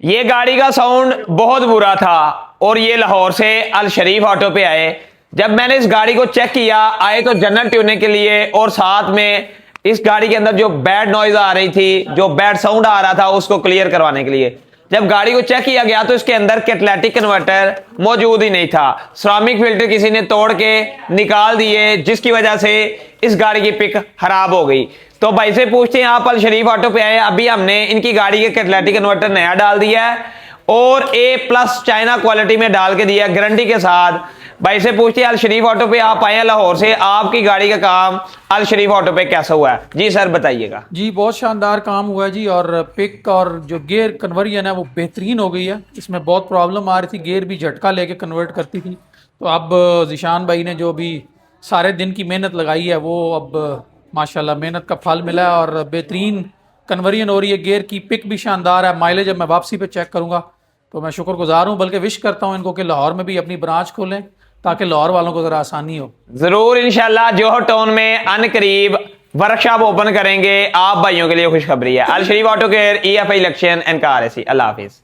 ये गाड़ी का साउंड बहुत बुरा था और ये लाहौर से अल शरीफ ऑटो पे आए। जब मैंने इस गाड़ी को चेक किया, आए तो जनरल ट्यूनिंग के लिए और साथ में इस गाड़ी के अंदर जो बैड नॉइज आ रही थी, जो बैड साउंड आ रहा था, उसको क्लियर करवाने के लिए। जब गाड़ी को चेक किया गया तो इसके अंदर कैटालिटिक कन्वर्टर मौजूद ही नहीं था। सिरेमिक फिल्टर किसी ने तोड़ के निकाल दिए, जिसकी वजह से इस गाड़ी की पिक खराब हो गई। तो भाई से पूछते हैं, आप अल शरीफ ऑटो पे आए, अभी हमने इनकी गाड़ी के कैटालिटिक कन्वर्टर नया डाल दिया है और A+ चाइना क्वालिटी में डाल के दिया गारंटी के साथ। भाई से पूछते हैं, अल शरीफ ऑटो पे आप आए हैं लाहौर से, आपकी गाड़ी का काम अल शरीफ ऑटो पे कैसा हुआ है? जी सर बताइएगा। जी बहुत शानदार काम हुआ है जी। और पिक और जो गियर कन्वर्जन है वो बेहतरीन हो गई है। इसमें बहुत प्रॉब्लम आ रही थी, गियर भी झटका लेके कन्वर्ट करती थी। तो अब ज़ीशान भाई ने जो भी सारे दिन की मेहनत लगाई है वो अब माशाल्लाह मेहनत का फल मिला है और बेहतरीन कन्वर्जन हो रही है। गियर की पिक भी शानदार है। माइलेज जब मैं वापसी पे चेक करूँगा तो मैं शुक्रगुजार हूँ, बल्कि विश करता हूँ इनको कि लाहौर में भी अपनी ब्रांच खोलें ताकि लाहौर वालों को ज़रा आसानी हो। जरूर इंशाल्लाह जोहर टाउन में अनकरीब वर्कशॉप ओपन करेंगे। आप भाइयों के लिए खुशखबरी है। Al Sharif auto care, EFI election and car AC. अल्लाह हाफिज।